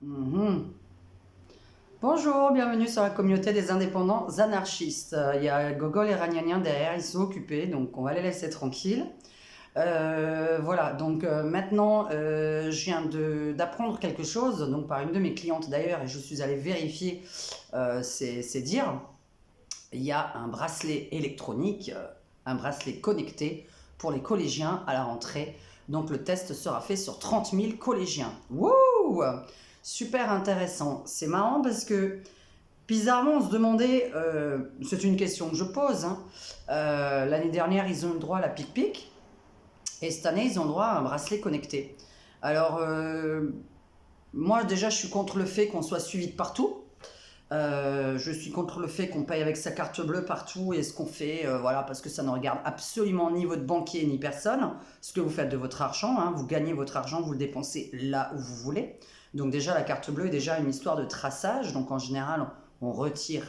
Mhm. Bonjour, bienvenue sur la communauté des indépendants anarchistes. Il y a Gogol et Ragnagnin derrière, ils sont occupés, donc on va les laisser tranquilles. Voilà, donc maintenant, je viens d'apprendre quelque chose, donc par une de mes clientes d'ailleurs, et je suis allée vérifier ces dires. Il y a un bracelet électronique, un bracelet connecté pour les collégiens à la rentrée. Donc le test sera fait sur 30 000 collégiens. Wouh! Super intéressant. C'est marrant parce que bizarrement on se demandait, c'est une question que je pose, hein, l'année dernière ils ont eu le droit à la pic-pic et cette année ils ont le droit à un bracelet connecté. Alors moi déjà je suis contre le fait qu'on soit suivi de partout. Je suis contre le fait qu'on paye avec sa carte bleue partout et ce qu'on fait, voilà, parce que ça ne regarde absolument ni votre banquier ni personne. Ce que vous faites de votre argent, hein, vous gagnez votre argent, vous le dépensez là où vous voulez. Donc déjà, la carte bleue est déjà une histoire de traçage. Donc en général, on retire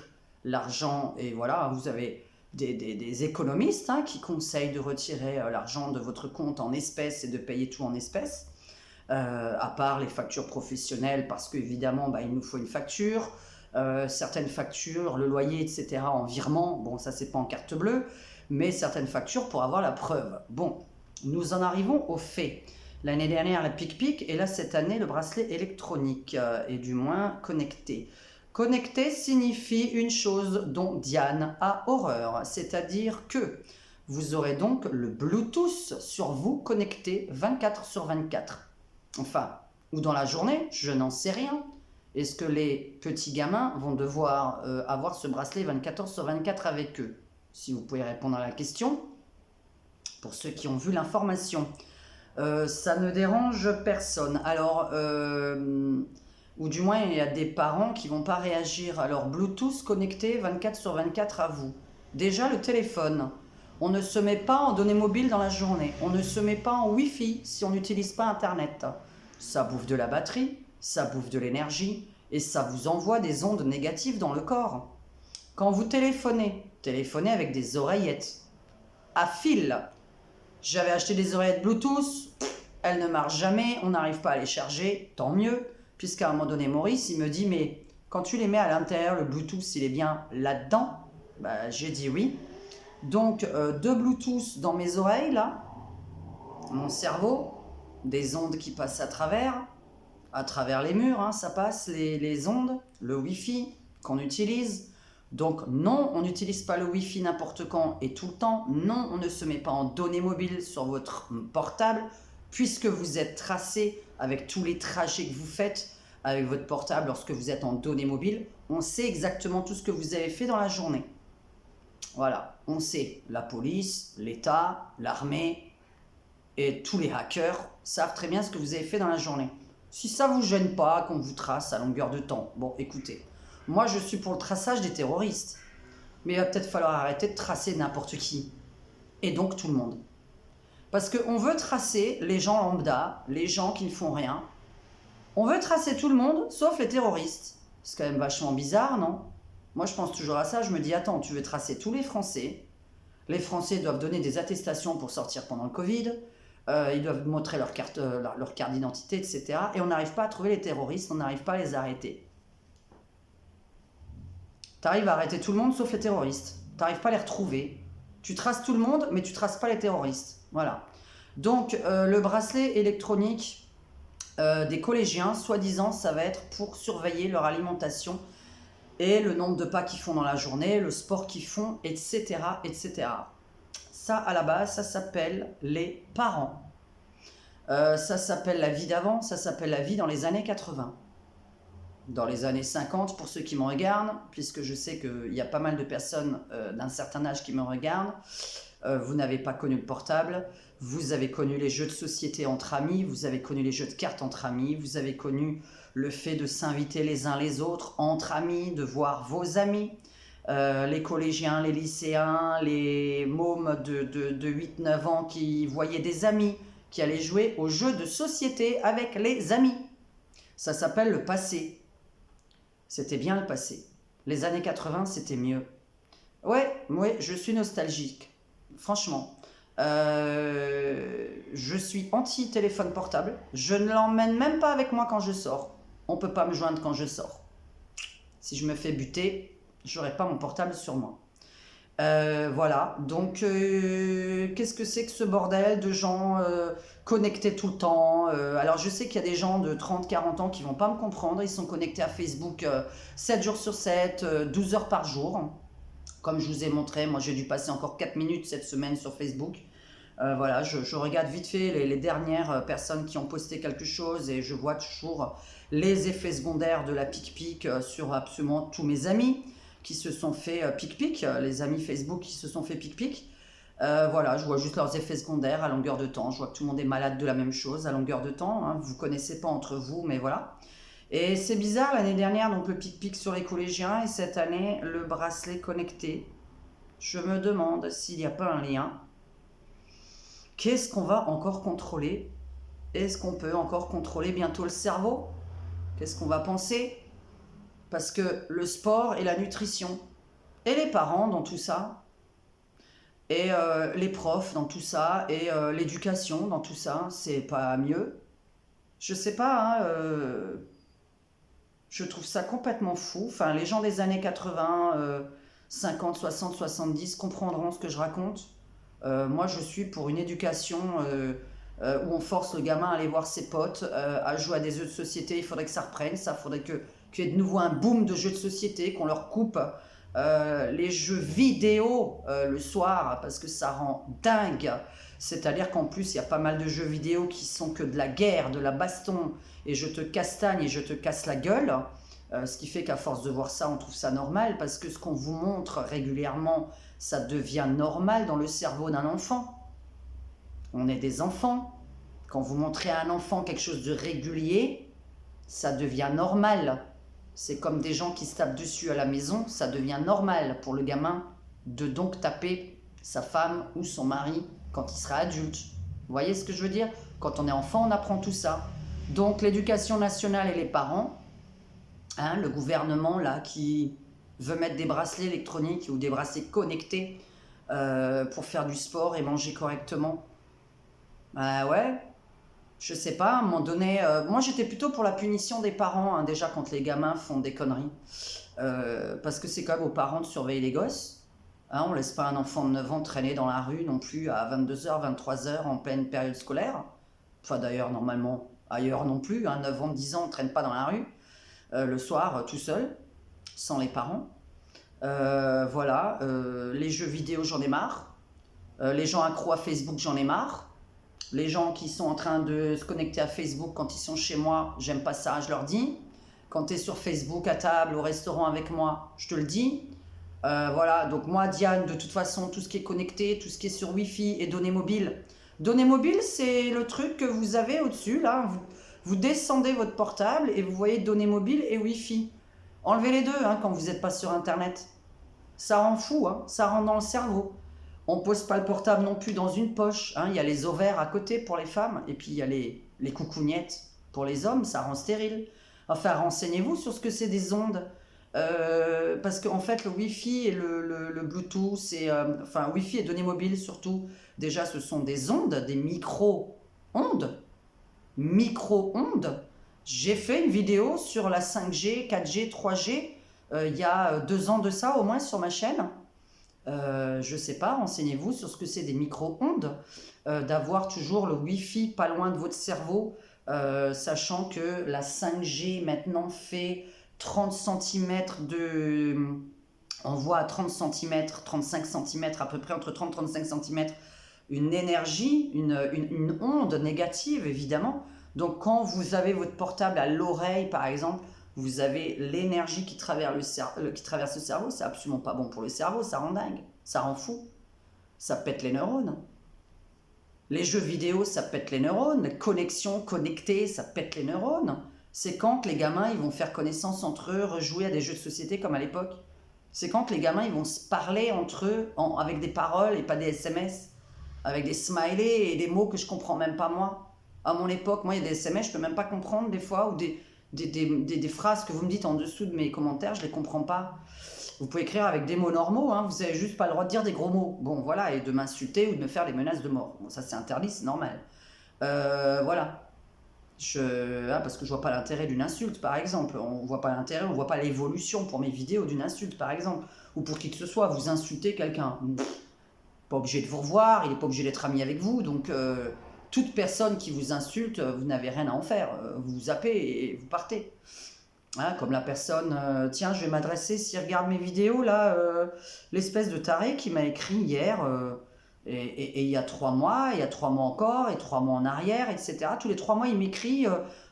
l'argent et voilà, vous avez des économistes qui conseillent de retirer l'argent de votre compte en espèces et de payer tout en espèces. À part les factures professionnelles, parce qu'évidemment, il nous faut une facture. Certaines factures, le loyer, etc., en virement, bon, ça c'est pas en carte bleue, mais certaines factures pour avoir la preuve. Bon, nous en arrivons aux faits. L'année dernière, la pic-pic, et là, cette année, le bracelet électronique, et du moins connecté. Connecté signifie une chose dont Diane a horreur, c'est-à-dire que vous aurez donc le Bluetooth sur vous connecté 24 sur 24. Enfin, ou dans la journée, je n'en sais rien. Est-ce que les petits gamins vont devoir avoir ce bracelet 24 heures sur 24 avec eux? Si vous pouvez répondre à la question, pour ceux qui ont vu l'information. Ça ne dérange personne. Alors, ou du moins, il y a des parents qui ne vont pas réagir. Alors, Bluetooth connecté 24 sur 24 à vous. Déjà, le téléphone. On ne se met pas en données mobiles dans la journée. On ne se met pas en Wi-Fi si on n'utilise pas Internet. Ça bouffe de la batterie, ça bouffe de l'énergie et ça vous envoie des ondes négatives dans le corps. Quand vous téléphonez, téléphonez avec des oreillettes à fil. J'avais acheté des oreillettes Bluetooth, elles ne marchent jamais, on n'arrive pas à les charger, tant mieux, puisqu'à un moment donné, Maurice, il me dit, mais quand tu les mets à l'intérieur, le Bluetooth, il est bien là-dedans? J'ai dit oui. Donc, deux Bluetooth dans mes oreilles, là, mon cerveau, des ondes qui passent à travers les murs, ça passe, les ondes, le Wi-Fi qu'on utilise. Donc non, on n'utilise pas le Wi-Fi n'importe quand et tout le temps. Non, on ne se met pas en données mobiles sur votre portable, puisque vous êtes tracé avec tous les trajets que vous faites avec votre portable lorsque vous êtes en données mobiles. On sait exactement tout ce que vous avez fait dans la journée. Voilà, on sait, la police, l'État, l'armée et tous les hackers savent très bien ce que vous avez fait dans la journée. Si ça vous gêne pas qu'on vous trace à longueur de temps, bon écoutez, moi je suis pour le traçage des terroristes, mais il va peut-être falloir arrêter de tracer n'importe qui, et donc tout le monde. Parce qu'on veut tracer les gens lambda, les gens qui ne font rien, on veut tracer tout le monde sauf les terroristes. C'est quand même vachement bizarre, non? Moi je pense toujours à ça, je me dis attends, tu veux tracer tous les Français doivent donner des attestations pour sortir pendant le Covid, ils doivent montrer leur carte d'identité, etc. Et on n'arrive pas à trouver les terroristes, on n'arrive pas à les arrêter. Tu arrives à arrêter tout le monde sauf les terroristes. Tu n'arrives pas à les retrouver. Tu traces tout le monde, mais tu traces pas les terroristes. Voilà. Donc le bracelet électronique des collégiens, soi-disant, ça va être pour surveiller leur alimentation et le nombre de pas qu'ils font dans la journée, le sport qu'ils font, etc., etc. Ça, à la base, ça s'appelle les parents. Ça s'appelle la vie d'avant, ça s'appelle la vie dans les années 80. Dans les années 50, pour ceux qui me regardent, puisque je sais qu'il y a pas mal de personnes d'un certain âge qui me regardent, vous n'avez pas connu le portable, vous avez connu les jeux de société entre amis, vous avez connu les jeux de cartes entre amis, vous avez connu le fait de s'inviter les uns les autres entre amis, de voir vos amis, les collégiens, les lycéens, les mômes de 8-9 ans qui voyaient des amis, qui allaient jouer aux jeux de société avec les amis. Ça s'appelle le passé. C'était bien le passé. Les années 80, c'était mieux. Ouais, je suis nostalgique. Franchement. Je suis anti-téléphone portable. Je ne l'emmène même pas avec moi quand je sors. on ne peut pas me joindre quand je sors. Si je me fais buter, je n'aurai pas mon portable sur moi. Voilà, donc qu'est-ce que c'est que ce bordel de gens connectés tout le temps alors je sais qu'il y a des gens de 30-40 ans qui vont pas me comprendre, ils sont connectés à Facebook 7 jours sur 7, 12 heures par jour. Comme je vous ai montré, moi j'ai dû passer encore 4 minutes cette semaine sur Facebook. Voilà, je regarde vite fait les dernières personnes qui ont posté quelque chose et je vois toujours les effets secondaires de la pic-pic sur absolument tous mes amis qui se sont fait pic-pic, les amis Facebook qui se sont fait pic-pic. Voilà, je vois juste leurs effets secondaires à longueur de temps. Je vois que tout le monde est malade de la même chose à longueur de temps. Hein. Vous ne connaissez pas entre vous, mais voilà. Et c'est bizarre, l'année dernière, donc le pic-pic sur les collégiens et cette année, le bracelet connecté. Je me demande s'il n'y a pas un lien. Qu'est-ce qu'on va encore contrôler? Est-ce qu'on peut encore contrôler bientôt le cerveau? Qu'est-ce qu'on va penser? Parce que le sport et la nutrition, et les parents dans tout ça, et les profs dans tout ça, et l'éducation dans tout ça, c'est pas mieux? Je sais pas, hein, je trouve ça complètement fou. Enfin, les gens des années 80, 50, 60, 70 comprendront ce que je raconte. Moi, je suis pour une éducation où on force le gamin à aller voir ses potes, à jouer à des jeux de société. Il faudrait que ça reprenne, ça. Il faudrait qu'il y ait de nouveau un boom de jeux de société, qu'on leur coupe les jeux vidéo le soir, parce que ça rend dingue. C'est-à-dire qu'en plus, il y a pas mal de jeux vidéo qui sont que de la guerre, de la baston, et je te castagne et je te casse la gueule. Ce qui fait qu'à force de voir ça, on trouve ça normal, parce que ce qu'on vous montre régulièrement, ça devient normal dans le cerveau d'un enfant. On est des enfants. Quand vous montrez à un enfant quelque chose de régulier, ça devient normal. C'est comme des gens qui se tapent dessus à la maison, ça devient normal pour le gamin de donc taper sa femme ou son mari quand il sera adulte. Vous voyez ce que je veux dire? Quand on est enfant, on apprend tout ça. Donc l'éducation nationale et les parents, hein, le gouvernement là qui veut mettre des bracelets électroniques ou des bracelets connectés pour faire du sport et manger correctement. Ouais, je sais pas, à un moment donné, moi j'étais plutôt pour la punition des parents, hein, déjà quand les gamins font des conneries. Parce que c'est quand même aux parents de surveiller les gosses. Hein, on laisse pas un enfant de 9 ans traîner dans la rue non plus à 22h, 23h en pleine période scolaire. Enfin d'ailleurs, normalement, ailleurs non plus. Hein, 9 ans, 10 ans, on ne traîne pas dans la rue. Le soir, tout seul, sans les parents. Voilà, les jeux vidéo, j'en ai marre. Les gens accros à Facebook, j'en ai marre. Les gens qui sont en train de se connecter à Facebook quand ils sont chez moi, j'aime pas ça, je leur dis. Quand tu es sur Facebook, à table, au restaurant avec moi, je te le dis. Voilà, donc moi, Diane, de toute façon, tout ce qui est connecté, tout ce qui est sur Wi-Fi et données mobiles. Données mobiles, c'est le truc que vous avez au-dessus, là. Vous descendez votre portable et vous voyez données mobiles et Wi-Fi. Enlevez les deux hein, quand vous n'êtes pas sur Internet. Ça rend fou, hein, ça rentre dans le cerveau. On ne pose pas le portable non plus dans une poche. Hein. Il y a les ovaires à côté pour les femmes et puis il y a les coucougnettes pour les hommes, ça rend stérile. Enfin, renseignez-vous sur ce que c'est des ondes. Parce qu'en fait, le Wi-Fi et le Bluetooth, enfin Wi-Fi et données mobiles surtout, déjà ce sont des ondes, des micro-ondes. Micro-ondes. J'ai fait une vidéo sur la 5G, 4G, 3G il y a 2 ans de ça au moins sur ma chaîne. Je sais pas, renseignez-vous sur ce que c'est des micro-ondes, d'avoir toujours le Wi-Fi pas loin de votre cerveau, sachant que la 5G maintenant fait 30 cm de... On voit à 30 cm, 35 cm, à peu près entre 30 et 35 cm, une énergie, une onde négative évidemment. Donc quand vous avez votre portable à l'oreille par exemple, vous avez l'énergie qui traverse le cerveau, c'est absolument pas bon pour le cerveau, ça rend dingue, ça rend fou, ça pète les neurones. Les jeux vidéo, ça pète les neurones, les connexions connectées, ça pète les neurones. C'est quand que les gamins ils vont faire connaissance entre eux, rejouer à des jeux de société comme à l'époque. C'est quand que les gamins ils vont se parler entre eux avec des paroles et pas des SMS, avec des smileys et des mots que je comprends même pas moi. À mon époque, moi il y a des SMS je peux même pas comprendre des fois, ou des phrases que vous me dites en dessous de mes commentaires, je les comprends pas. Vous pouvez écrire avec des mots normaux, hein, vous avez juste pas le droit de dire des gros mots. Bon voilà, et de m'insulter ou de me faire des menaces de mort. Bon, ça c'est interdit, c'est normal. Voilà. Parce que je vois pas l'intérêt d'une insulte, par exemple. On voit pas l'intérêt, on voit pas l'évolution pour mes vidéos d'une insulte, par exemple. Ou pour qui que ce soit, vous insultez quelqu'un. Pas obligé de vous revoir, il est pas obligé d'être ami avec vous. Donc, toute personne qui vous insulte, vous n'avez rien à en faire. Vous zappez et vous partez. Hein, comme la personne, tiens, je vais m'adresser, s'il regarde mes vidéos, là, l'espèce de taré qui m'a écrit hier, et il y a 3 mois, il y a 3 mois encore, et 3 mois en arrière, etc. Tous les 3 mois, il m'écrit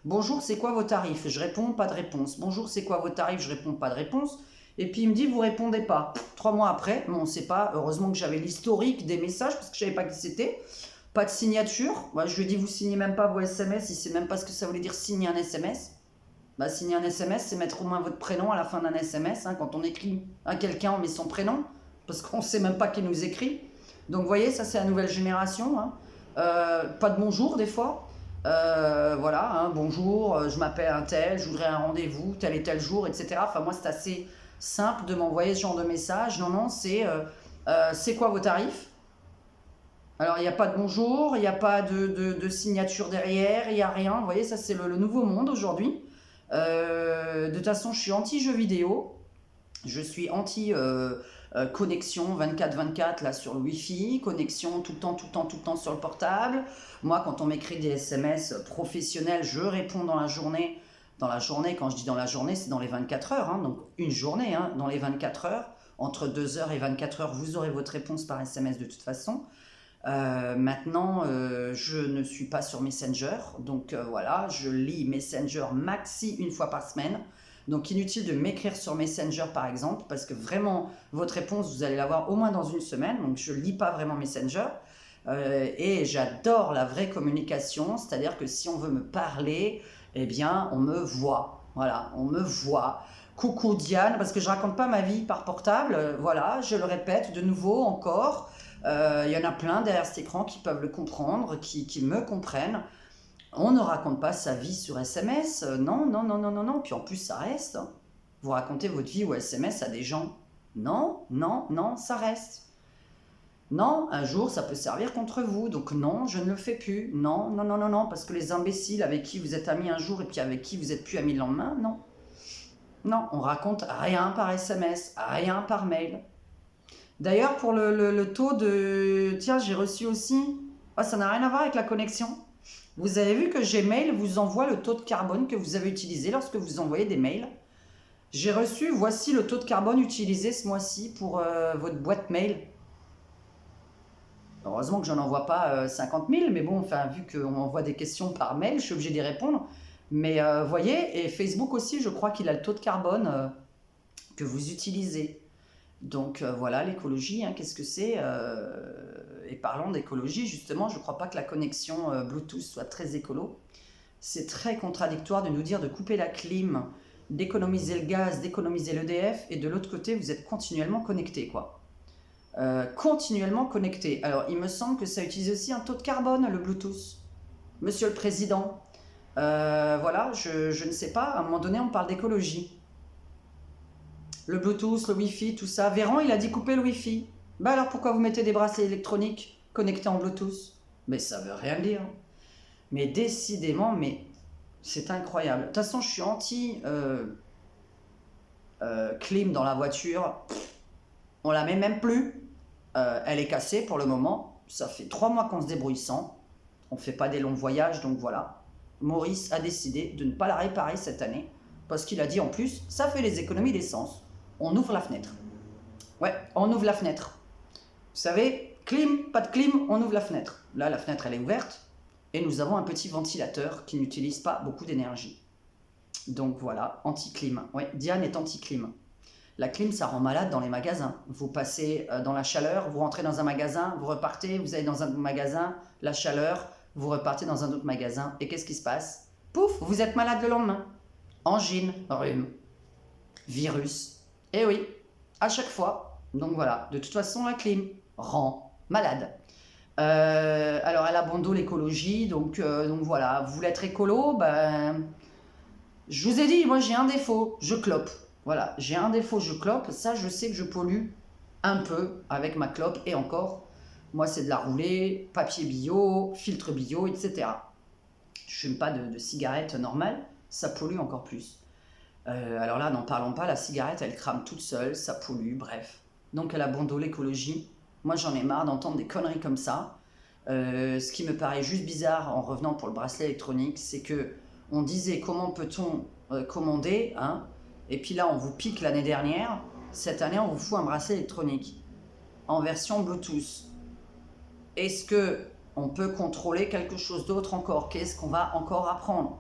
bonjour, c'est quoi vos tarifs? Je réponds, pas de réponse. Bonjour, c'est quoi vos tarifs? Je réponds, pas de réponse. Et puis il me dit, vous répondez pas. 3 mois après, bon, on ne sait pas, heureusement que j'avais l'historique des messages, parce que je ne savais pas qui c'était. Pas de signature. Moi, je lui ai dit, vous signez même pas vos SMS, il ne sait même pas ce que ça voulait dire signer un SMS. Bah, signer un SMS, c'est mettre au moins votre prénom à la fin d'un SMS. Hein. Quand on écrit à quelqu'un, on met son prénom, parce qu'on ne sait même pas qui nous écrit. Donc, vous voyez, ça, c'est la nouvelle génération. Hein. Pas de bonjour, des fois. Voilà, hein, bonjour, je m'appelle un tel, je voudrais un rendez-vous, tel et tel jour, etc. Enfin, moi, c'est assez simple de m'envoyer ce genre de message. Non, non, c'est quoi vos tarifs? Alors, il n'y a pas de bonjour, il n'y a pas de signature derrière, il n'y a rien. Vous voyez, ça, c'est le nouveau monde aujourd'hui. De toute façon, je suis anti-jeux vidéo. Je suis anti-connexion 24/24 là sur le Wi-Fi, connexion tout le temps, tout le temps, tout le temps sur le portable. Moi, quand on m'écrit des SMS professionnels, je réponds dans la journée. Dans la journée, quand je dis dans la journée, c'est dans les 24 heures. Hein, donc une journée, hein, dans les 24 heures. Entre 2 heures et 24 heures, vous aurez votre réponse par SMS de toute façon. Maintenant, je ne suis pas sur Messenger, donc voilà, je lis Messenger maxi une fois par semaine. Donc inutile de m'écrire sur Messenger par exemple, parce que vraiment, votre réponse, vous allez l'avoir au moins dans une semaine, donc je lis pas vraiment Messenger. Et j'adore la vraie communication, c'est-à-dire que si on veut me parler, eh bien, on me voit. Voilà, on me voit. Coucou Diane, parce que je raconte pas ma vie par portable, voilà, je le répète de nouveau encore. Il y en a plein derrière cet écran qui peuvent le comprendre, qui me comprennent. On ne raconte pas sa vie sur SMS. Non, non, non, non, non, non. Puis en plus, ça reste. Hein. Vous racontez votre vie ou SMS à des gens. Non, non, non, ça reste. Non, un jour, ça peut servir contre vous. Donc non, je ne le fais plus. Non, non, non, non, non. Parce que les imbéciles avec qui vous êtes amis un jour et puis avec qui vous n'êtes plus amis le lendemain, non. Non, on raconte rien par SMS, rien par mail. D'ailleurs, pour le taux de... Tiens, j'ai reçu aussi... Ah, ça n'a rien à voir avec la connexion. Vous avez vu que Gmail vous envoie le taux de carbone que vous avez utilisé lorsque vous envoyez des mails. J'ai reçu, voici le taux de carbone utilisé ce mois-ci pour votre boîte mail. Heureusement que j'en envoie pas 50 000, mais bon, enfin, vu qu'on m'envoie des questions par mail, je suis obligée d'y répondre. Mais voyez, et Facebook aussi, je crois qu'il a le taux de carbone que vous utilisez. Donc voilà, l'écologie, hein, qu'est-ce que c'est Et parlons d'écologie, justement, je ne crois pas que la connexion Bluetooth soit très écolo. C'est très contradictoire de nous dire de couper la clim, d'économiser le gaz, d'économiser l'EDF, et de l'autre côté, vous êtes continuellement connecté, quoi. Continuellement connecté. Alors, il me semble que ça utilise aussi un taux de carbone, le Bluetooth. Monsieur le Président, voilà, je ne sais pas, à un moment donné, on parle d'écologie. Le Bluetooth, le Wi-Fi, tout ça. Véran, il a dit couper le Wi-Fi. Bah alors pourquoi vous mettez des bracelets électroniques connectés en Bluetooth? Mais ça veut rien dire. Mais décidément, mais c'est incroyable. De toute façon, je suis anti clim dans la voiture. On la met même plus. Elle est cassée pour le moment. Ça fait 3 mois qu'on se débrouille sans. On ne fait pas des longs voyages, donc voilà. Maurice a décidé de ne pas la réparer cette année. Parce qu'il a dit en plus, ça fait les économies d'essence. On ouvre la fenêtre. Ouais, on ouvre la fenêtre. Vous savez, clim, pas de clim, on ouvre la fenêtre. Là, la fenêtre, elle est ouverte. Et nous avons un petit ventilateur qui n'utilise pas beaucoup d'énergie. Donc voilà, anti-clim. Ouais, Diane est anti-clim. La clim, ça rend malade dans les magasins. Vous passez dans la chaleur, vous rentrez dans un magasin, vous repartez, vous allez dans un magasin, la chaleur, vous repartez dans un autre magasin. Et qu'est-ce qui se passe? Pouf, vous êtes malade le lendemain. Angine, rhume, virus. Eh oui, à chaque fois. Donc voilà, de toute façon, la clim rend malade. Alors, elle a bon dos l'écologie, donc voilà. Vous voulez être écolo, ben, je vous ai dit, moi j'ai un défaut, je clope. Voilà, j'ai un défaut, je clope. Ça, je sais que je pollue un peu avec ma clope. Et encore, moi c'est de la roulée, papier bio, filtre bio, etc. Je fume pas de cigarette normale, ça pollue encore plus. Alors là, n'en parlons pas, la cigarette, elle crame toute seule, ça pollue, bref. Donc elle abandonne l'écologie. Moi, j'en ai marre d'entendre des conneries comme ça. Ce qui me paraît juste bizarre en revenant pour le bracelet électronique, c'est que on disait comment peut-on commander, hein, et puis là, on vous pique l'année dernière. Cette année, on vous fout un bracelet électronique en version Bluetooth. Est-ce que on peut contrôler quelque chose d'autre encore? Qu'est-ce qu'on va encore apprendre?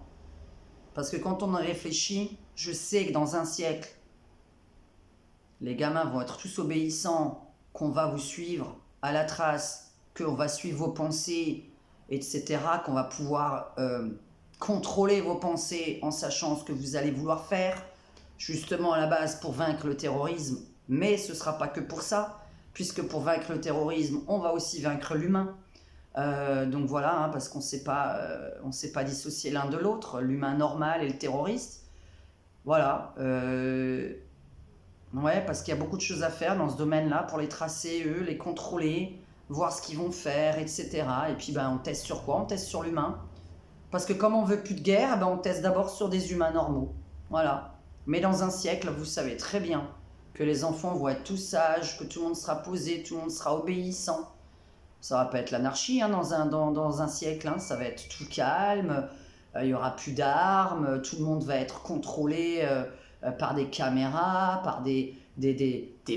Parce que quand on y réfléchit, je sais que dans un siècle, les gamins vont être tous obéissants, qu'on va vous suivre à la trace, qu'on va suivre vos pensées, etc., qu'on va pouvoir contrôler vos pensées en sachant ce que vous allez vouloir faire, justement à la base pour vaincre le terrorisme. Mais ce ne sera pas que pour ça, puisque pour vaincre le terrorisme, on va aussi vaincre l'humain. Donc voilà, hein, parce qu'on ne sait pas dissocier l'un de l'autre, l'humain normal et le terroriste. Voilà. Ouais, parce qu'il y a beaucoup de choses à faire dans ce domaine-là pour les tracer, eux, les contrôler, voir ce qu'ils vont faire, etc. Et puis ben, on teste sur quoi? On teste sur l'humain. Parce que comme on veut plus de guerre, ben, on teste d'abord sur des humains normaux. Voilà. Mais dans un siècle, vous savez très bien que les enfants vont être tous sages, que tout le monde sera posé, tout le monde sera obéissant. Ça va pas être l'anarchie hein, dans un siècle, hein. Ça va être tout calme, il y aura plus d'armes, tout le monde va être contrôlé par des caméras, par des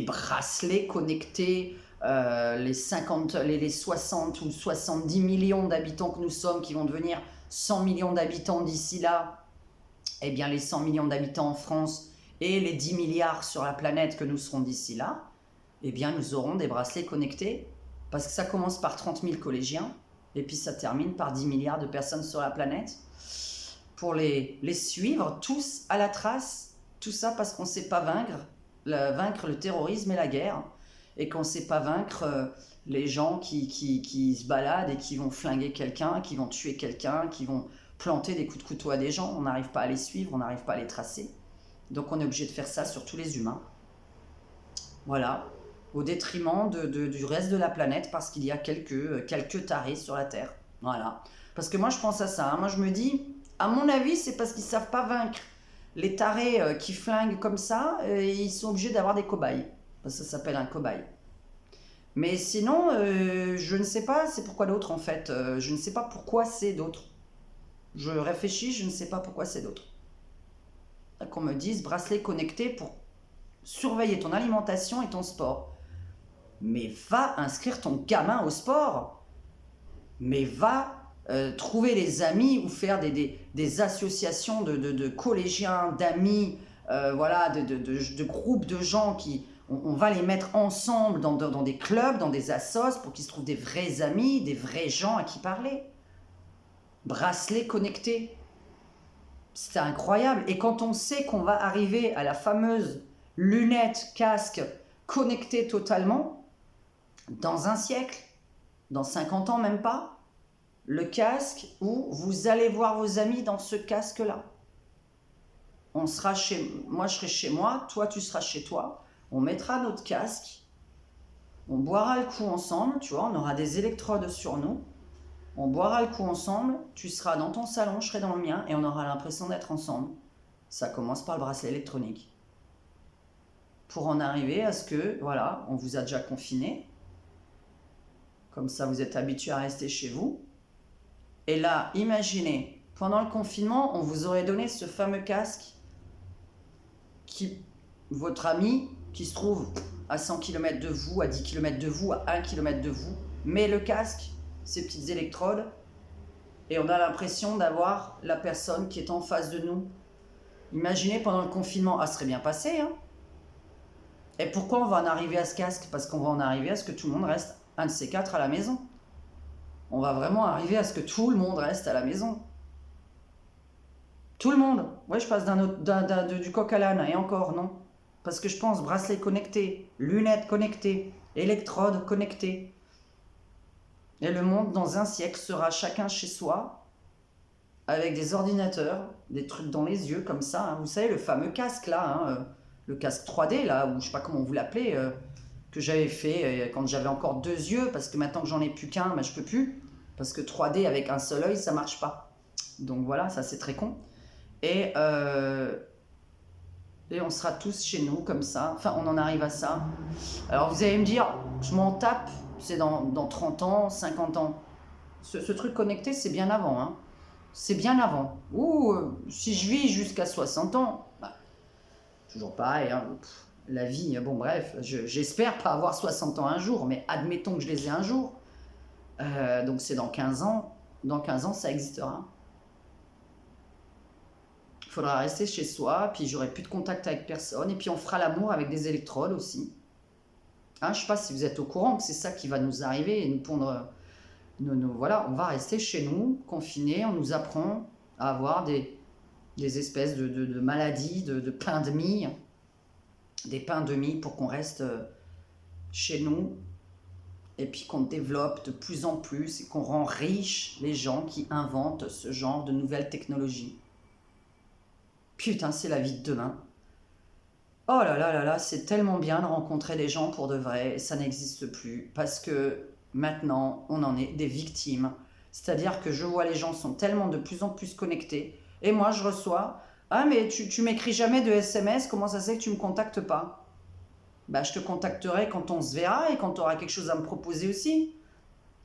bracelets connectés. Les 60 ou 70 millions d'habitants que nous sommes, qui vont devenir 100 millions d'habitants d'ici là, eh bien les 100 millions d'habitants en France et les 10 milliards sur la planète que nous serons d'ici là, eh bien nous aurons des bracelets connectés. Parce que ça commence par 30 000 collégiens, et puis ça termine par 10 milliards de personnes sur la planète, pour les suivre tous à la trace, tout ça parce qu'on ne sait pas vaincre le terrorisme et la guerre, et qu'on ne sait pas vaincre les gens qui se baladent et qui vont flinguer quelqu'un, qui vont tuer quelqu'un, qui vont planter des coups de couteau à des gens. On n'arrive pas à les suivre, on n'arrive pas à les tracer. Donc on est obligé de faire ça sur tous les humains. Voilà. Au détriment du reste de la planète, parce qu'il y a quelques tarés sur la Terre. Voilà. Parce que moi, je pense à ça. Hein. Moi, je me dis, à mon avis, c'est parce qu'ils ne savent pas vaincre. Les tarés qui flinguent comme ça, ils sont obligés d'avoir des cobayes. Parce que ça s'appelle un cobaye. Mais sinon, je ne sais pas c'est pourquoi d'autres, en fait. Je ne sais pas pourquoi c'est d'autres. Je réfléchis, je ne sais pas pourquoi c'est d'autres. Qu'on me dise, bracelet connecté pour surveiller ton alimentation et ton sport. Mais va inscrire ton gamin au sport. Mais va trouver des amis ou faire des associations de collégiens, d'amis, voilà, de groupes de gens qui... On va les mettre ensemble dans des clubs, dans des assos, pour qu'ils se trouvent des vrais amis, des vrais gens à qui parler. Bracelet connecté. C'est incroyable. Et quand on sait qu'on va arriver à la fameuse lunette, casque, connecté totalement... Dans un siècle, dans 50 ans même pas, le casque où vous allez voir vos amis dans ce casque-là. Moi je serai chez moi, toi tu seras chez toi, on mettra notre casque, on boira le coup ensemble, tu vois, on aura des électrodes sur nous, on boira le coup ensemble, tu seras dans ton salon, je serai dans le mien, et on aura l'impression d'être ensemble. Ça commence par le bracelet électronique. Pour en arriver à ce que, voilà, on vous a déjà confiné. Comme ça, vous êtes habitué à rester chez vous. Et là, imaginez, pendant le confinement, on vous aurait donné ce fameux casque votre ami, qui se trouve à 100 km de vous, à 10 km de vous, à 1 km de vous, met le casque, ces petites électrodes, et on a l'impression d'avoir la personne qui est en face de nous. Imaginez pendant le confinement, ça serait bien passé, hein. Et pourquoi on va en arriver à ce casque? Parce qu'on va en arriver à ce que tout le monde reste un de ces quatre à la maison. On va vraiment arriver à ce que tout le monde reste à la maison. Tout le monde. Ouais, je passe du coq à l'âne, et encore, non. Parce que je pense bracelet connecté, lunettes connectées, électrodes connectées. Et le monde, dans un siècle, sera chacun chez soi, avec des ordinateurs, des trucs dans les yeux, comme ça. Hein. Vous savez, le fameux casque, là, hein, le casque 3D, là, ou je sais pas comment vous l'appelez, que j'avais fait quand j'avais encore 2 yeux, parce que maintenant que j'en ai plus qu'un, je peux plus, parce que 3D avec un seul œil, ça marche pas. Donc voilà, ça c'est très con. Et, et on sera tous chez nous comme ça. Enfin, on en arrive à ça. Alors vous allez me dire, je m'en tape, c'est dans 30 ans, 50 ans. Ce truc connecté, c'est bien avant. Hein. C'est bien avant. Ou si je vis jusqu'à 60 ans, bah, toujours pareil. Hein. La vie, bon bref, j'espère pas avoir 60 ans un jour, mais admettons que je les ai un jour. Donc c'est dans 15 ans. Dans 15 ans, ça existera. Il faudra rester chez soi, puis j'aurai plus de contact avec personne, et puis on fera l'amour avec des électrodes aussi. Hein, je ne sais pas si vous êtes au courant que c'est ça qui va nous arriver et nous pondre. Voilà, on va rester chez nous, confinés, on nous apprend à avoir des espèces de maladies, de pain de mie, des pains de mie pour qu'on reste chez nous, et puis qu'on développe de plus en plus et qu'on rend riches les gens qui inventent ce genre de nouvelles technologies. Putain, c'est la vie de demain. Oh là là là là, c'est tellement bien de rencontrer des gens pour de vrai, ça n'existe plus, parce que maintenant, on en est des victimes. C'est-à-dire que je vois les gens sont tellement de plus en plus connectés, et moi je reçois « Ah mais tu m'écris jamais de SMS, comment ça se fait que tu me contactes pas ?» Bah je te contacterai quand on se verra et quand tu auras quelque chose à me proposer aussi.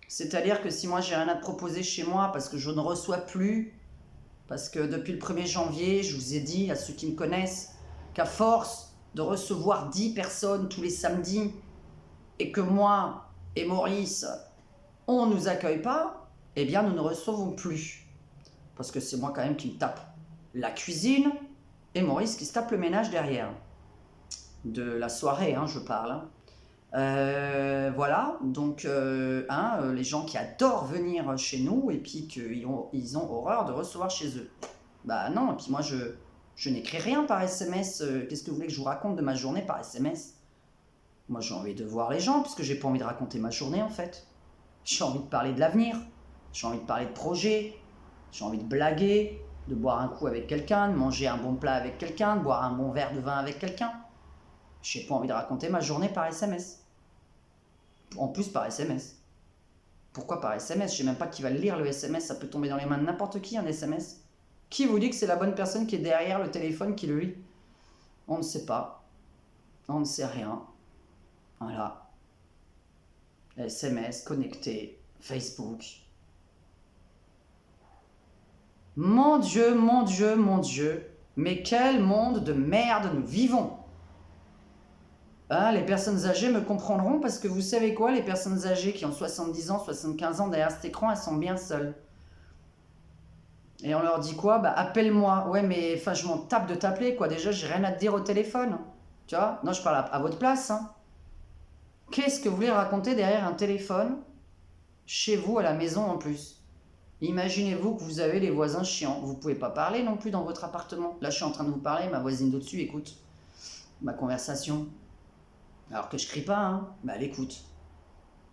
C'est-à-dire que si moi j'ai rien à te proposer chez moi parce que je ne reçois plus, parce que depuis le 1er janvier, je vous ai dit à ceux qui me connaissent qu'à force de recevoir 10 personnes tous les samedis et que moi et Maurice, on ne nous accueille pas, eh bien nous ne recevons plus. Parce que c'est moi quand même qui me tape la cuisine et Maurice qui se tape le ménage derrière. De la soirée, hein, je parle. Voilà, donc les gens qui adorent venir chez nous et puis qu'ils ont horreur de recevoir chez eux. Bah non, et puis moi je n'écris rien par SMS. Qu'est-ce que vous voulez que je vous raconte de ma journée par SMS? Moi j'ai envie de voir les gens puisque j'ai pas envie de raconter ma journée en fait. J'ai envie de parler de l'avenir, j'ai envie de parler de projets, j'ai envie de blaguer, de boire un coup avec quelqu'un, de manger un bon plat avec quelqu'un, de boire un bon verre de vin avec quelqu'un. J'ai pas envie de raconter ma journée par SMS. En plus par SMS. Pourquoi par SMS? Je sais même pas qui va le lire le SMS, ça peut tomber dans les mains de n'importe qui un SMS. Qui vous dit que c'est la bonne personne qui est derrière le téléphone qui le lit? On ne sait pas. On ne sait rien. Voilà. SMS, connecté, Facebook. Mon Dieu, mon Dieu, mon Dieu. Mais quel monde de merde nous vivons! Hein, les personnes âgées me comprendront parce que vous savez quoi, les personnes âgées qui ont 70 ans, 75 ans derrière cet écran, elles sont bien seules. Et on leur dit quoi? Bah appelle-moi. Ouais mais enfin je m'en tape de t'appeler quoi, déjà j'ai rien à te dire au téléphone. Tu vois? Non je parle à votre place. Hein. Qu'est-ce que vous voulez raconter derrière un téléphone? Chez vous à la maison en plus. Imaginez-vous que vous avez les voisins chiants. Vous pouvez pas parler non plus dans votre appartement. Là je suis en train de vous parler, ma voisine d'au-dessus écoute ma conversation. Alors que je crie pas, hein, mais elle écoute.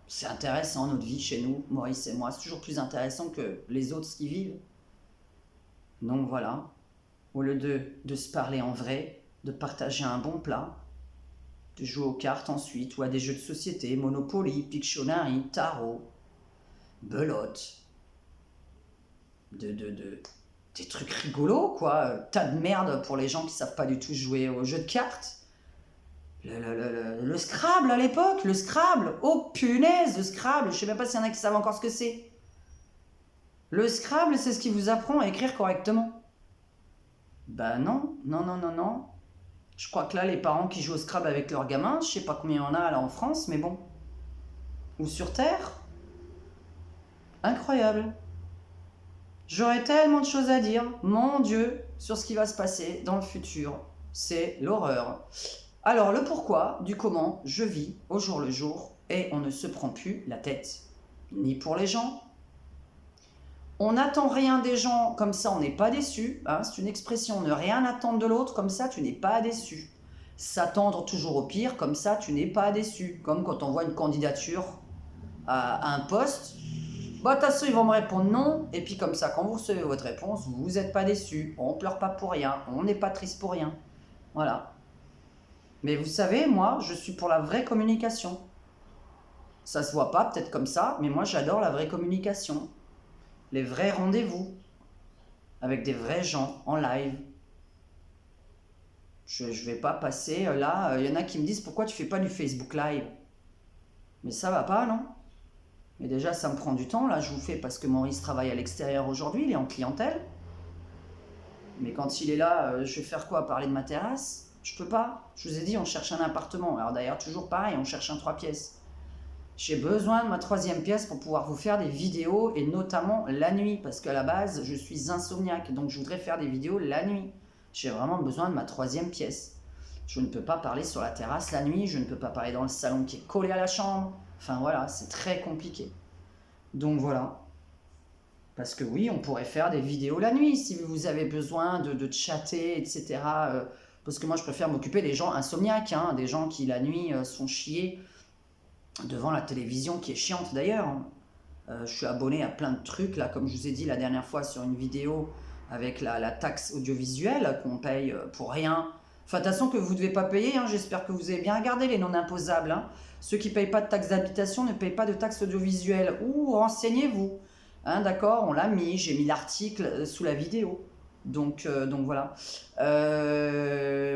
C'est intéressant notre vie chez nous, Maurice et moi. C'est toujours plus intéressant que les autres qui vivent. Donc voilà, au lieu de se parler en vrai, de partager un bon plat, de jouer aux cartes ensuite, ou à des jeux de société, Monopoly, Pictionary, Tarot, belote, des trucs rigolos quoi, tas de merde pour les gens qui savent pas du tout jouer aux jeux de cartes. Le Scrabble à l'époque, le Scrabble, oh punaise, le Scrabble, je sais même pas s'il y en a qui savent encore ce que c'est. Le Scrabble, c'est ce qui vous apprend à écrire correctement. Bah non, non, non, non, non. Je crois que là, les parents qui jouent au Scrabble avec leurs gamins, je sais pas combien il y en a là en France, mais bon. Ou sur Terre. Incroyable. J'aurais tellement de choses à dire, mon Dieu, sur ce qui va se passer dans le futur. C'est l'horreur. Alors le pourquoi, du comment, je vis au jour le jour et on ne se prend plus la tête. Ni pour les gens. On n'attend rien des gens, comme ça on n'est pas déçu. Hein, c'est une expression, ne rien attendre de l'autre, comme ça tu n'es pas déçu. S'attendre toujours au pire, comme ça tu n'es pas déçu. Comme quand on voit une candidature à un poste, bah de toute façon ils vont me répondre non, et puis comme ça quand vous recevez votre réponse, vous n'êtes pas déçu. On ne pleure pas pour rien, on n'est pas triste pour rien. Voilà. Mais vous savez, moi, je suis pour la vraie communication. Ça se voit pas, peut-être comme ça, mais moi, j'adore la vraie communication. Les vrais rendez-vous. avec des vrais gens, en live. Je vais pas passer là, il y en a qui me disent pourquoi tu fais pas du Facebook Live. Mais ça va pas, non? Mais déjà, ça me prend du temps, là, je vous fais parce que Maurice travaille à l'extérieur aujourd'hui, il est en clientèle. Mais quand il est là, je vais faire quoi? Parler de ma terrasse? Je peux pas. Je vous ai dit, on cherche un appartement. Alors d'ailleurs, toujours pareil, on cherche un 3 pièces. J'ai besoin de ma 3e pièce pour pouvoir vous faire des vidéos, et notamment la nuit, parce qu'à la base, je suis insomniaque, donc je voudrais faire des vidéos la nuit. J'ai vraiment besoin de ma 3e pièce. Je ne peux pas parler sur la terrasse la nuit, je ne peux pas parler dans le salon qui est collé à la chambre. Enfin voilà, c'est très compliqué. Donc voilà. Parce que oui, on pourrait faire des vidéos la nuit si vous avez besoin de chatter, etc. Parce que moi, je préfère m'occuper des gens insomniaques, hein, des gens qui la nuit sont chiés devant la télévision, qui est chiante d'ailleurs. Je suis abonné à plein de trucs, là, comme je vous ai dit la dernière fois sur une vidéo avec la taxe audiovisuelle qu'on paye pour rien. Enfin, de toute façon, que vous ne devez pas payer, hein, j'espère que vous avez bien regardé les non imposables. Hein. Ceux qui ne payent pas de taxe d'habitation ne payent pas de taxe audiovisuelle. Ou renseignez-vous. Hein, d'accord, on l'a mis, j'ai mis l'article sous la vidéo. Donc voilà.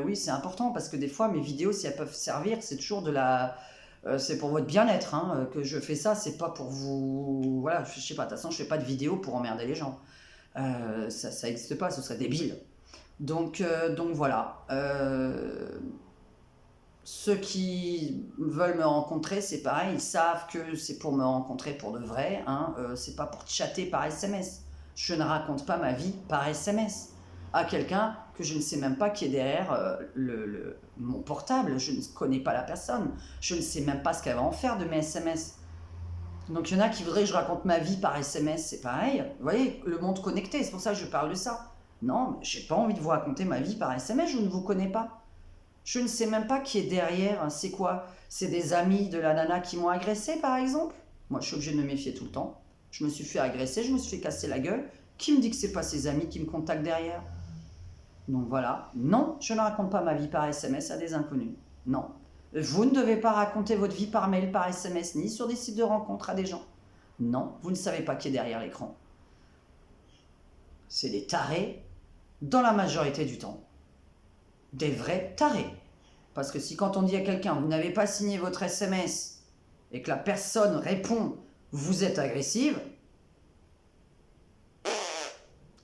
Oui, c'est important parce que des fois, mes vidéos, si elles peuvent servir, c'est toujours de la... c'est pour votre bien-être hein, que je fais ça, c'est pas pour vous... Voilà, je sais pas, de toute façon, je fais pas de vidéos pour emmerder les gens. Ça n'existe pas, ce serait débile. Donc voilà. Ceux qui veulent me rencontrer, c'est pareil, ils savent que c'est pour me rencontrer pour de vrai, hein, c'est pas pour chatter par SMS. Je ne raconte pas ma vie par SMS à quelqu'un que je ne sais même pas qui est derrière mon portable, je ne connais pas la personne, je ne sais même pas ce qu'elle va en faire de mes SMS. Donc il y en a qui voudraient que je raconte ma vie par SMS, c'est pareil. Vous voyez, le monde connecté, c'est pour ça que je parle de ça. Non, j'ai pas envie de vous raconter ma vie par SMS, je ne vous connais pas. Je ne sais même pas qui est derrière, c'est quoi? C'est des amis de la nana qui m'ont agressé par exemple? Moi je suis obligée de me méfier tout le temps. Je me suis fait agresser, je me suis fait casser la gueule. Qui me dit que c'est pas ses amis qui me contactent derrière? Donc voilà, non, je ne raconte pas ma vie par SMS à des inconnus. Non. Vous ne devez pas raconter votre vie par mail, par SMS, ni sur des sites de rencontres à des gens. Non, vous ne savez pas qui est derrière l'écran. C'est des tarés, dans la majorité du temps. Des vrais tarés. Parce que si quand on dit à quelqu'un, vous n'avez pas signé votre SMS, et que la personne répond, vous êtes agressive,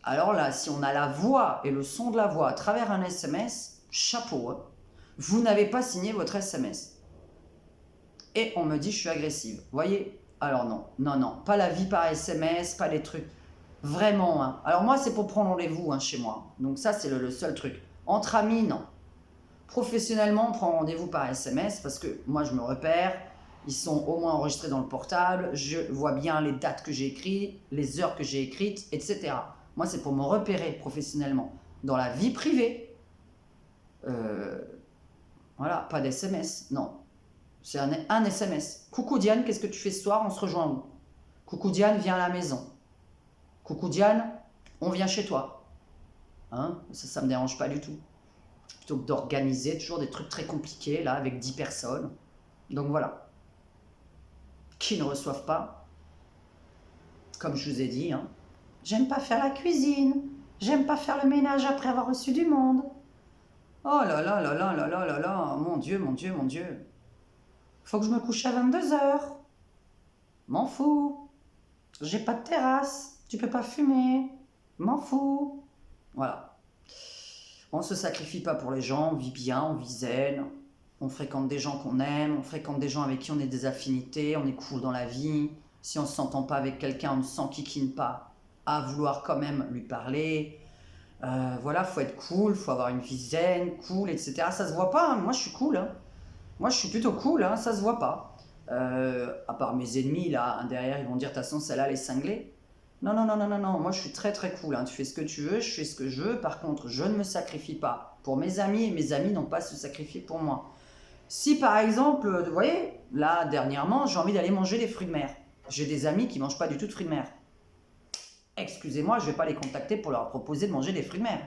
alors là, si on a la voix et le son de la voix à travers un SMS, chapeau, hein. Vous n'avez pas signé votre SMS. Et on me dit je suis agressive. Vous voyez? Alors non, non, non, pas la vie par SMS, pas les trucs. Vraiment, hein. Alors moi, c'est pour prendre rendez-vous hein, chez moi. Donc ça, c'est le seul truc. Entre amis, non. Professionnellement, on prend rendez-vous par SMS parce que moi, je me repère. Ils sont au moins enregistrés dans le portable. Je vois bien les dates que j'ai écrites, les heures que j'ai écrites, etc. Moi, c'est pour me repérer professionnellement. Dans la vie privée, voilà, pas d'SMS, non. C'est un SMS. Coucou Diane, qu'est-ce que tu fais ce soir? On se rejoint où? Coucou Diane, viens à la maison. Coucou Diane, on vient chez toi. Hein? Ça me dérange pas du tout. Plutôt que d'organiser toujours des trucs très compliqués, là, avec 10 personnes. Donc voilà. Qui ne reçoivent pas, comme je vous ai dit, hein. J'aime pas faire la cuisine. J'aime pas faire le ménage après avoir reçu du monde. Oh là là là là là là là là, mon Dieu, mon Dieu, mon Dieu. Faut que je me couche à 22h. M'en fous. J'ai pas de terrasse. Tu peux pas fumer. M'en fous. Voilà. On se sacrifie pas pour les gens, on vit bien, on vit zen. On fréquente des gens qu'on aime, on fréquente des gens avec qui on a des affinités, on est cool dans la vie. Si on ne s'entend pas avec quelqu'un, on ne s'enquiquine pas à vouloir quand même lui parler. Voilà, faut être cool, faut avoir une vie zen, cool, etc. Ça se voit pas, hein. Moi je suis cool. Hein. Moi je suis plutôt cool, hein. Ça se voit pas. À part mes ennemis, là, derrière, ils vont dire, de toute façon, celle-là, elle est cinglée. Non, non, non, non, non, non, moi je suis très très cool. Hein. Tu fais ce que tu veux, je fais ce que je veux. Par contre, je ne me sacrifie pas pour mes amis et mes amis n'ont pas à se sacrifier pour moi. Si par exemple, vous voyez, là, dernièrement, j'ai envie d'aller manger des fruits de mer. J'ai des amis qui ne mangent pas du tout de fruits de mer. Excusez-moi, je ne vais pas les contacter pour leur proposer de manger des fruits de mer.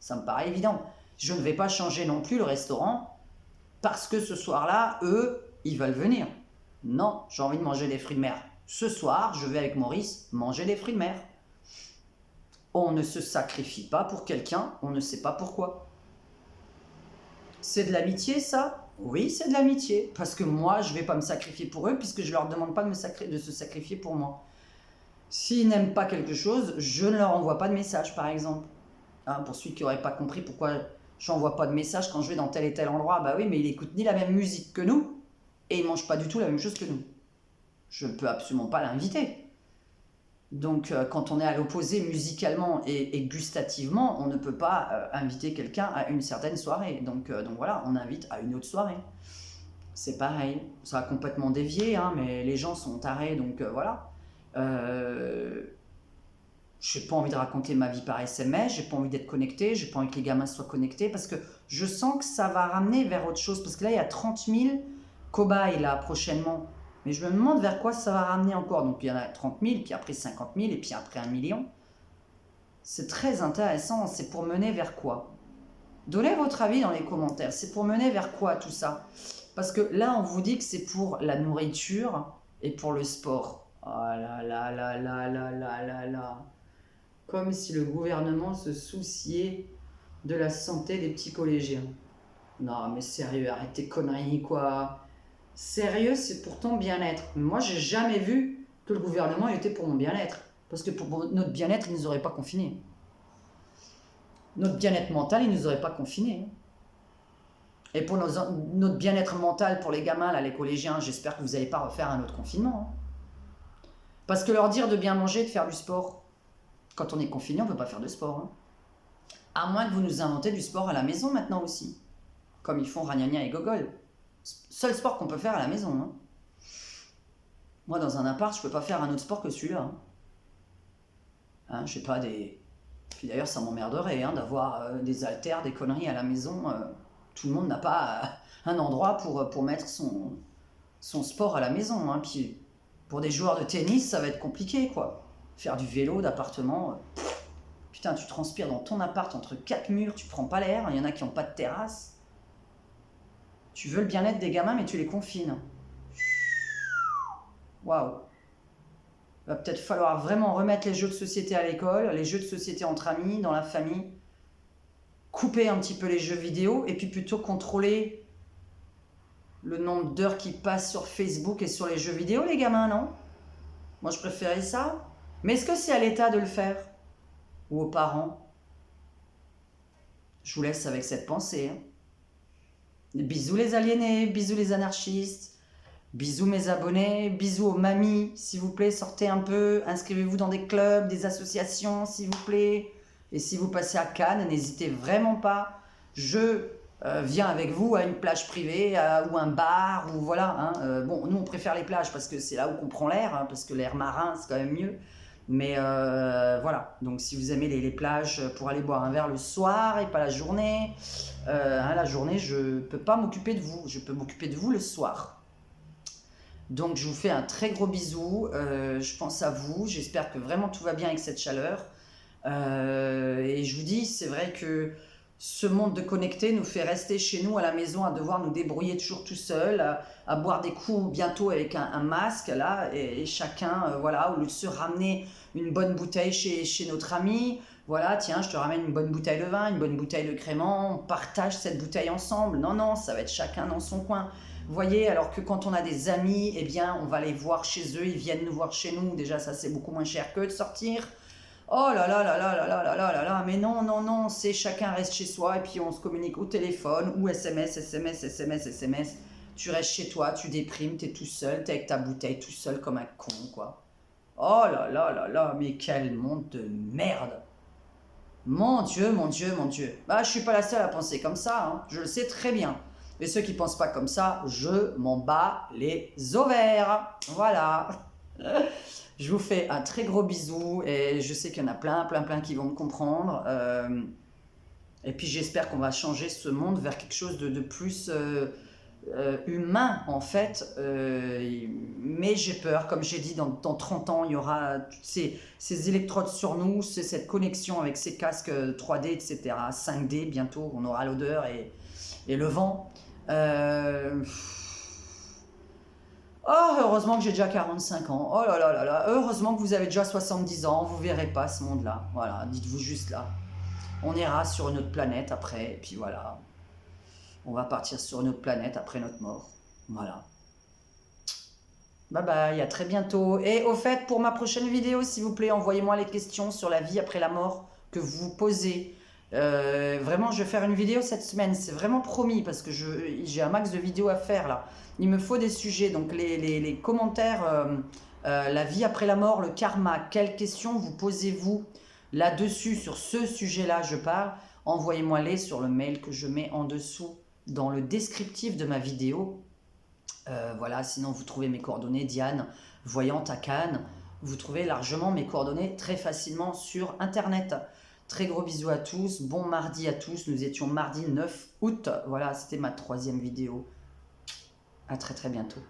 Ça me paraît évident. Je ne vais pas changer non plus le restaurant parce que ce soir-là, eux, ils veulent venir. Non, j'ai envie de manger des fruits de mer. Ce soir, je vais avec Maurice manger des fruits de mer. On ne se sacrifie pas pour quelqu'un, on ne sait pas pourquoi. C'est de l'amitié, ça? Oui, c'est de l'amitié. Parce que moi, je ne vais pas me sacrifier pour eux, puisque je ne leur demande pas de se sacrifier pour moi. S'ils n'aiment pas quelque chose, je ne leur envoie pas de message, par exemple. Hein, pour celui qui n'aurait pas compris pourquoi je n'envoie pas de message quand je vais dans tel et tel endroit, bah oui, mais il écoute ni la même musique que nous, et il ne mange pas du tout la même chose que nous. Je ne peux absolument pas l'inviter. Donc, quand on est à l'opposé musicalement et gustativement, on ne peut pas inviter quelqu'un à une certaine soirée. Donc voilà, on invite à une autre soirée. C'est pareil. Ça a complètement dévié, hein, mais les gens sont tarés, donc voilà. Je n'ai pas envie de raconter ma vie par SMS, j'ai pas envie d'être connecté, j'ai pas envie que les gamins soient connectés, parce que je sens que ça va ramener vers autre chose. Parce que là, il y a 30 000 cobayes, là, prochainement. Mais je me demande vers quoi ça va ramener encore. Donc il y en a 30 000, puis après 50 000, et puis après 1 million. C'est très intéressant. C'est pour mener vers quoi? Donnez votre avis dans les commentaires. C'est pour mener vers quoi tout ça? Parce que là, on vous dit que c'est pour la nourriture et pour le sport. Oh là là là là là là là là. Comme si le gouvernement se souciait de la santé des petits collégiens. Non mais sérieux, arrête tes conneries quoi. Sérieux, c'est pourtant bien-être. Moi, j'ai jamais vu que le gouvernement était pour mon bien-être. Parce que pour notre bien-être, ils ne nous auraient pas confinés. Notre bien-être mental, ils ne nous auraient pas confinés. Et pour notre bien-être mental, pour les gamins, là, les collégiens, j'espère que vous n'allez pas refaire un autre confinement. Parce que leur dire de bien manger, de faire du sport, quand on est confiné, on ne peut pas faire de sport. À moins que vous nous inventez du sport à la maison maintenant aussi. Comme ils font Ragnagna et Gogol. Seul sport qu'on peut faire à la maison. Moi, dans un appart, je peux pas faire un autre sport que celui-là. Je sais pas, des... Puis d'ailleurs, ça m'emmerderait d'avoir des haltères, des conneries à la maison. Tout le monde n'a pas un endroit pour mettre son sport à la maison. Puis pour des joueurs de tennis, ça va être compliqué, quoi. Faire du vélo, d'appartement... Putain, tu transpires dans ton appart entre 4 murs, tu prends pas l'air. Il y en a qui n'ont pas de terrasse. Tu veux le bien-être des gamins, mais tu les confines. Waouh. Va peut-être falloir vraiment remettre les jeux de société à l'école, les jeux de société entre amis, dans la famille. Couper un petit peu les jeux vidéo et puis plutôt contrôler le nombre d'heures qui passent sur Facebook et sur les jeux vidéo, les gamins, non? Moi, je préférais ça. Mais est-ce que c'est à l'État de le faire? Ou aux parents? Je vous laisse avec cette pensée. Bisous les aliénés, bisous les anarchistes, bisous mes abonnés, bisous aux mamies, s'il vous plaît, sortez un peu, inscrivez-vous dans des clubs, des associations, s'il vous plaît. Et si vous passez à Cannes, n'hésitez vraiment pas. Je viens avec vous à une plage privée ou un bar, ou voilà. Bon, nous on préfère les plages parce que c'est là où on prend l'air, parce que l'air marin c'est quand même mieux. Mais voilà, donc si vous aimez les plages pour aller boire un verre le soir et pas la journée, la journée je ne peux pas m'occuper de vous, je peux m'occuper de vous le soir. Donc je vous fais un très gros bisou, je pense à vous, j'espère que vraiment tout va bien avec cette chaleur. Et je vous dis, c'est vrai que ce monde de connecté nous fait rester chez nous à la maison à devoir nous débrouiller toujours tout seul, à boire des coups bientôt avec un masque là, et chacun, voilà, au lieu de se ramener une bonne bouteille chez notre ami, voilà, tiens, je te ramène une bonne bouteille de vin, une bonne bouteille de crément, on partage cette bouteille ensemble. Non, non, ça va être chacun dans son coin. Vous voyez, alors que quand on a des amis, eh bien, on va les voir chez eux, ils viennent nous voir chez nous. Déjà, ça, c'est beaucoup moins cher que de sortir. Oh là là là là là là là là là là, mais non, non, non, c'est chacun reste chez soi et puis on se communique au téléphone ou SMS, SMS, SMS, SMS. Tu restes chez toi, tu déprimes, t'es tout seul, t'es avec ta bouteille tout seul comme un con, quoi. Oh là là là là, mais quel monde de merde. Mon Dieu, mon Dieu, mon Dieu. Bah, je suis pas la seule à penser comme ça, je le sais très bien. Et ceux qui pensent pas comme ça, je m'en bats les ovaires. Voilà. Je vous fais un très gros bisou et je sais qu'il y en a plein, plein, plein qui vont me comprendre. Et puis j'espère qu'on va changer ce monde vers quelque chose de plus humain en fait. Mais j'ai peur, comme j'ai dit, dans 30 ans, il y aura toutes ces électrodes sur nous, cette connexion avec ces casques 3D, etc. 5D, bientôt, on aura l'odeur et le vent. Oh Oh, heureusement que j'ai déjà 45 ans. Oh là là là là. Heureusement que vous avez déjà 70 ans. Vous verrez pas ce monde-là. Voilà, dites-vous juste là. On ira sur une autre planète après. Et puis voilà. On va partir sur une autre planète après notre mort. Voilà. Bye bye, à très bientôt. Et au fait, pour ma prochaine vidéo, s'il vous plaît, envoyez-moi les questions sur la vie après la mort que vous vous posez. Vraiment, je vais faire une vidéo cette semaine, c'est vraiment promis, parce que j'ai un max de vidéos à faire là. Il me faut des sujets, donc les commentaires, la vie après la mort, le karma, quelles questions vous posez-vous là-dessus, sur ce sujet-là, je parle. Envoyez-moi-les sur le mail que je mets en dessous dans le descriptif de ma vidéo. Voilà, sinon vous trouvez mes coordonnées, Diane, voyante à Cannes. Vous trouvez largement mes coordonnées très facilement sur Internet. Très gros bisous à tous, bon mardi à tous. Nous étions mardi 9 août. Voilà, c'était ma 3e vidéo. À très très bientôt.